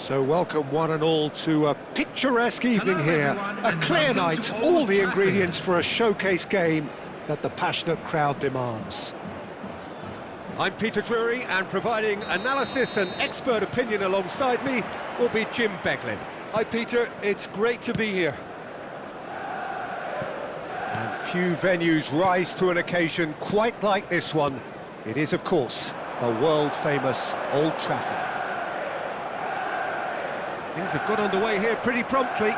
So welcome one and all to a picturesque evening here. A clear night, all the ingredients for a showcase game that the passionate crowd demands. I'm Peter Drury, and providing analysis and expert opinion alongside me will be Jim Beglin. Hi Peter, it's great to be here. And few venues rise to an occasion quite like this one. It is, of course, the world-famous Old Trafford. Things have got underway here pretty promptly.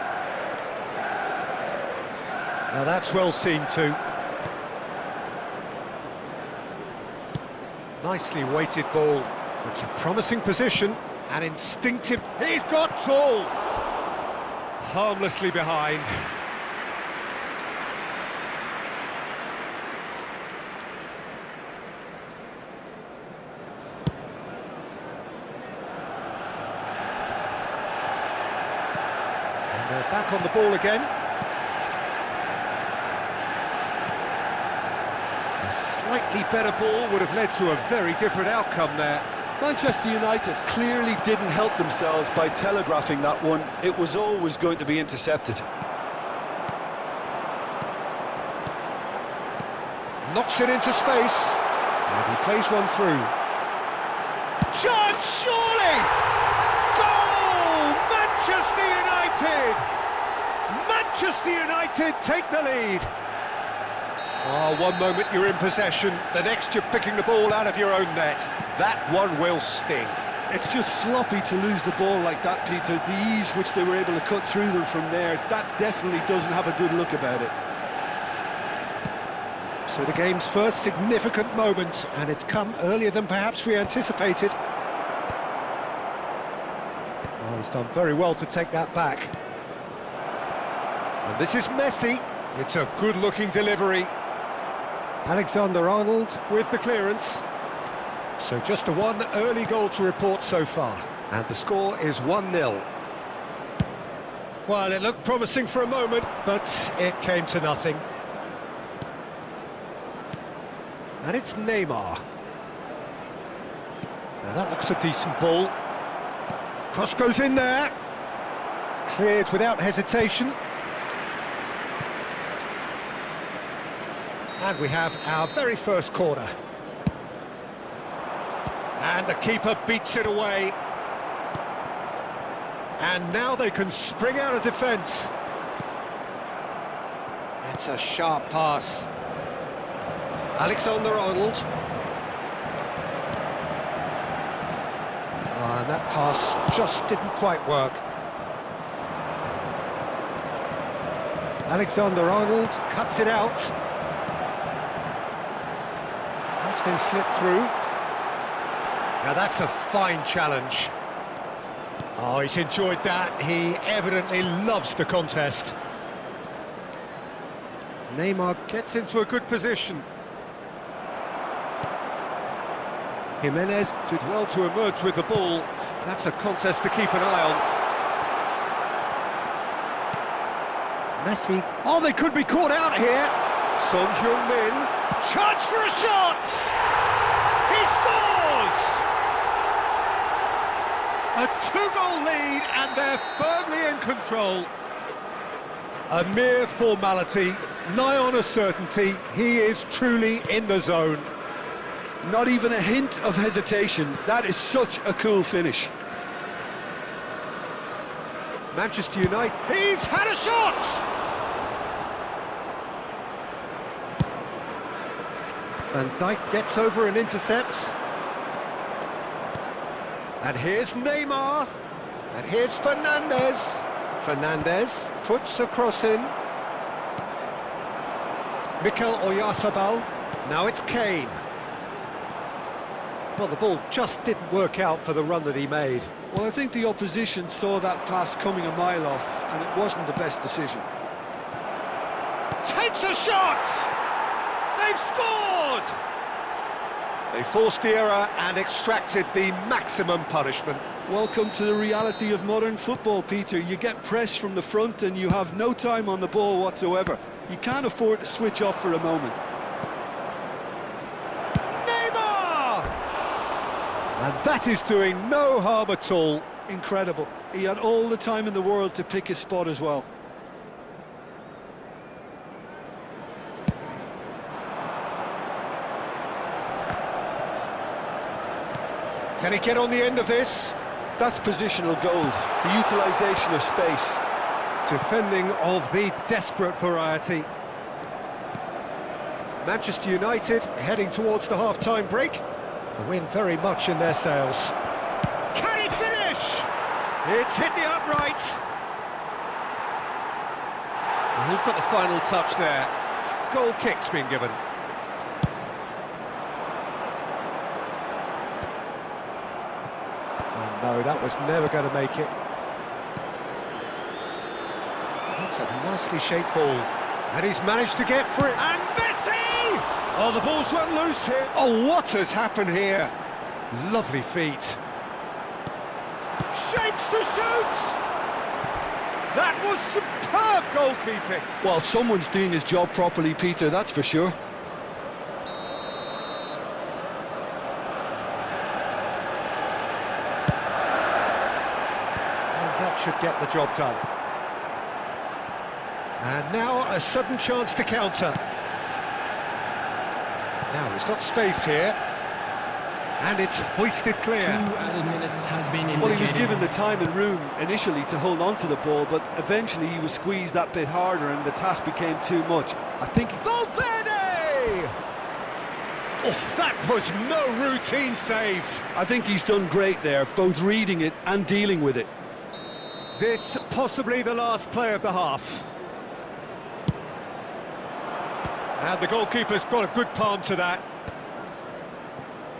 Now that's well seen too. Nicely weighted ball. It's a promising position, and instinctive. He's got tall! Harmlessly behind. They're back on the ball again. A slightly better ball would have led to a very different outcome there. Manchester United clearly didn't help themselves by telegraphing that one. It was always going to be intercepted. Knocks it into space. And he plays one through. Chance, surely! Goal! Manchester United! Manchester United take the lead. Oh, one moment you're in possession, the next you're picking the ball out of your own net. That one will sting. It's just sloppy to lose the ball like that, Peter. The ease which they were able to cut through them from there, that definitely doesn't have a good look about it. So the game's first significant moment, and it's come earlier than perhaps we anticipated. Oh, he's done very well to take that back. And this is Messi. It's a good-looking delivery. Alexander-Arnold with the clearance. So just a one early goal to report so far. And the score is 1-0. Well, it looked promising for a moment, but it came to nothing. And it's Neymar. Now that looks a decent ball. Cross goes in there. Cleared without hesitation. And we have our very first corner. And the keeper beats it away. And now they can spring out of defence. It's a sharp pass. Alexander-Arnold. And that pass just didn't quite work. Alexander-Arnold cuts it out. That's been slipped through. Now that's a fine challenge. Oh, he's enjoyed that. He evidently loves the contest. Neymar gets into a good position. Jimenez did well to emerge with the ball. That's a contest to keep an eye on. Messi. Oh, they could be caught out here. Son Heung-min. Chance for a shot! He scores! A two-goal lead, and they're firmly in control. A mere formality, nigh on a certainty. He is truly in the zone. Not even a hint of hesitation. That is such a cool finish. Manchester United, he's had a shot! Van Dijk gets over and intercepts. And here's Neymar. And here's Fernandes. Fernandes puts a cross in. Mikel Oyarzabal. Now it's Kane. Well, the ball just didn't work out for the run that he made. Well, I think the opposition saw that pass coming a mile off, and it wasn't the best decision. Takes a shot! They've scored! They forced the error and extracted the maximum punishment. Welcome to the reality of modern football, Peter. You get pressed from the front and you have no time on the ball whatsoever. You can't afford to switch off for a moment. And that is doing no harm at all. Incredible. He had all the time in the world to pick his spot as well. Can he get on the end of this? That's positional goal, the utilisation of space. Defending of the desperate variety. Manchester United heading towards the half-time break. The wind very much in their sails. Can he finish? It's hit the upright. And who's got the final touch there? Goal kick's been given. Oh no, that was never going to make it. That's a nicely shaped ball. And he's managed to get through. And Messi! Oh, the ball's run loose here. Oh, what has happened here? Lovely feet. Shapes to shoot! That was superb goalkeeping. Well, someone's doing his job properly, Peter, that's for sure. And that should get the job done. And now a sudden chance to counter. Now he's got space here. And it's hoisted clear. 2 added minutes has been indicated. Well, he was given the time and room initially to hold on to the ball, but eventually he was squeezed that bit harder and the task became too much. I think... Valverde! Oh, that was no routine save. I think he's done great there, both reading it and dealing with it. This possibly the last play of the half. And the goalkeeper's got a good palm to that.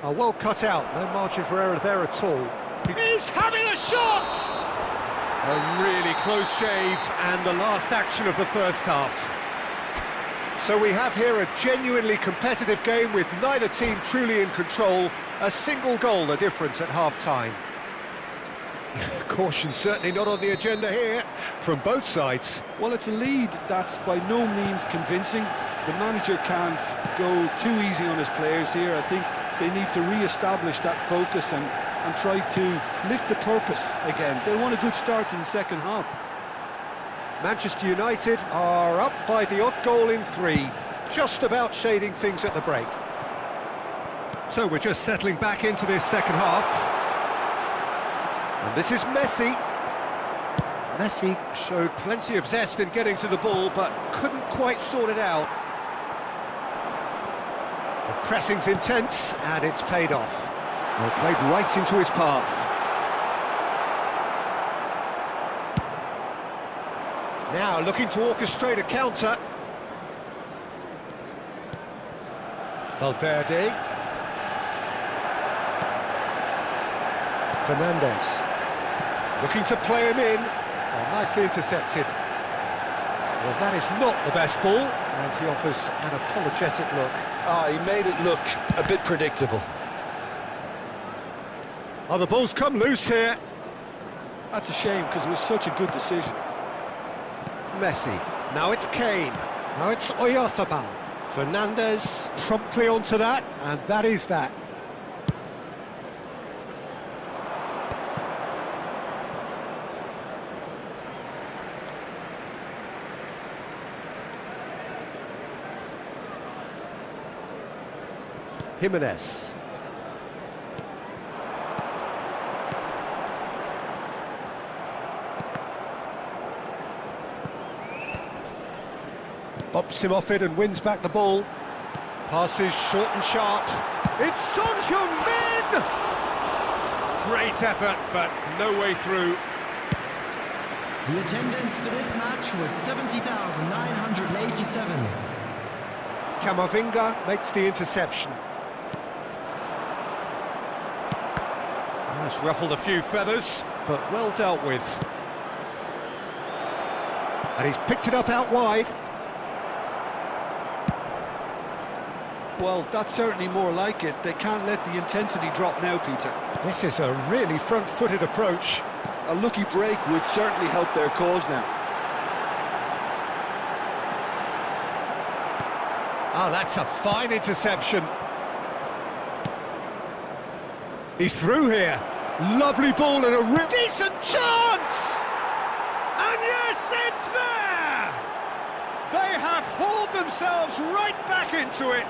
Oh, well cut out, no margin for error there at all. He's having a shot! A really close shave, and the last action of the first half. So we have here a genuinely competitive game with neither team truly in control. A single goal the difference at half-time. Caution certainly not on the agenda here, from both sides. Well, it's a lead that's by no means convincing. The manager can't go too easy on his players here. I think they need to re-establish that focus and try to lift the purpose again. They want a good start to the second half. Manchester United are up by the odd goal in 3, just about shading things at the break. So we're just settling back into this second half. And this is Messi. Messi showed plenty of zest in getting to the ball, but couldn't quite sort it out. The pressing's intense, and it's paid off. Well, played right into his path. Now looking to orchestrate a counter. Valverde. Fernandes. Looking to play him in. Oh, nicely intercepted. Well, that is not the best ball, and he offers an apologetic look. He made it look a bit predictable. Oh, the ball's come loose here. That's a shame, because it was such a good decision. Messi. Now it's Kane. Now it's Oyarzabal. Fernandes promptly onto that, and that is that. Jimenez. Bops him off it and wins back the ball. Passes short and sharp. It's Son Heung-min! Great effort, but no way through. The attendance for this match was 70,987. Camavinga makes the interception. That's ruffled a few feathers, but well dealt with. And he's picked it up out wide. Well, that's certainly more like it. They can't let the intensity drop now, Peter. This is a really front-footed approach. A lucky break would certainly help their cause now. Ah, that's a fine interception. He's through here. Lovely ball and a decent chance! And yes, it's there! They have hauled themselves right back into it.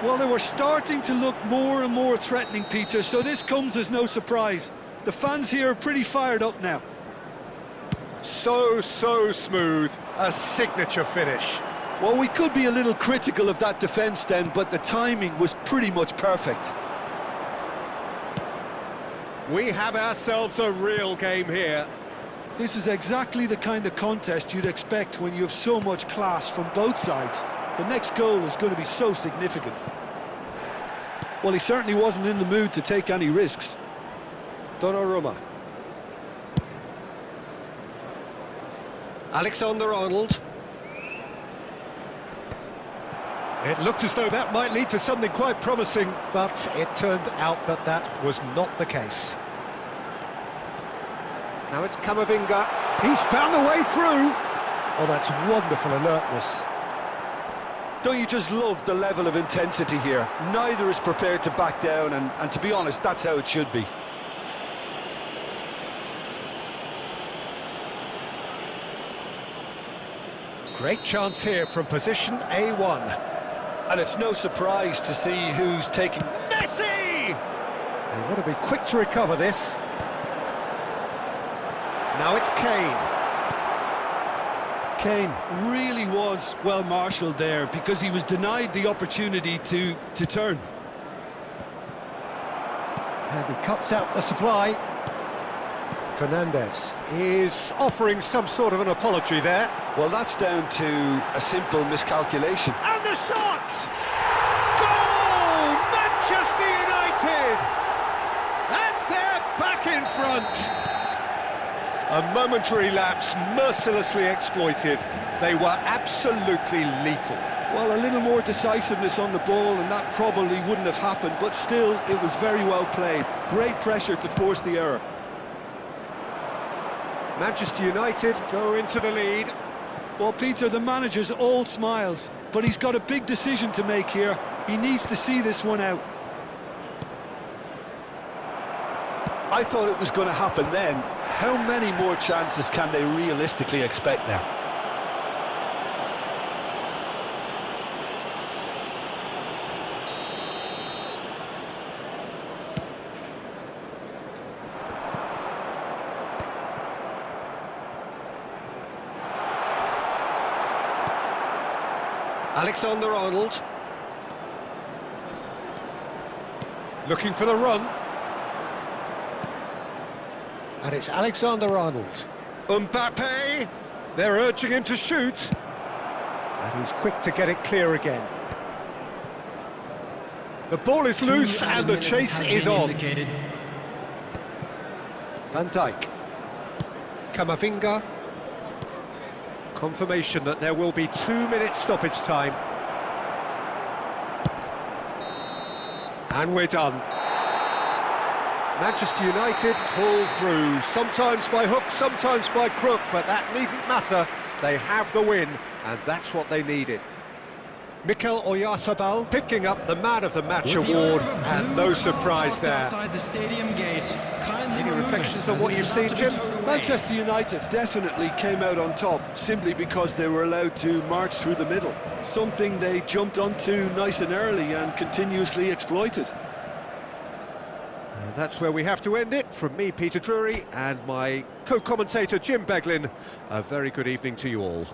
Well, they were starting to look more and more threatening, Peter, so this comes as no surprise. The fans here are pretty fired up now. So smooth. A signature finish. Well, we could be a little critical of that defence then, but the timing was pretty much perfect. We have ourselves a real game here. This is exactly the kind of contest you'd expect when you have so much class from both sides. The next goal is going to be so significant. Well, he certainly wasn't in the mood to take any risks. Donnarumma. Alexander-Arnold. It looked as though that might lead to something quite promising, but it turned out that that was not the case. Now it's Camavinga. He's found a way through. Oh, that's wonderful alertness. Don't you just love the level of intensity here? Neither is prepared to back down, and to be honest, that's how it should be. Great chance here from position A1. And it's no surprise to see who's taking... Messi! They want to be quick to recover this. Now it's Kane. Kane really was well marshalled there because he was denied the opportunity to turn. And he cuts out the supply. Fernandez is offering some sort of an apology there. Well, that's down to a simple miscalculation. And the shot! Goal! Manchester United! And they're back in front! A momentary lapse mercilessly exploited. They were absolutely lethal. Well, a little more decisiveness on the ball and that probably wouldn't have happened, but still, it was very well played. Great pressure to force the error. Manchester United go into the lead. Well, Peter, the manager's all smiles, but he's got a big decision to make here. He needs to see this one out. I thought it was going to happen then. How many more chances can they realistically expect now? Alexander-Arnold. Looking for the run. And it's Alexander-Arnold. Mbappe! They're urging him to shoot. And he's quick to get it clear again. The ball is loose and the chase is on. Van Dijk. Camavinga. Confirmation that there will be 2 minutes stoppage time. And we're done. Manchester United pull through, sometimes by hook, sometimes by crook, but that needn't matter. They have the win, and that's what they needed. Mikel Oyarzabal picking up the Man of the Match award, and no surprise there. Any reflections on what you've seen, Jim? Manchester United definitely came out on top simply because they were allowed to march through the middle, something they jumped onto nice and early and continuously exploited. And that's where we have to end it. From me, Peter Drury, and my co-commentator, Jim Beglin, a very good evening to you all.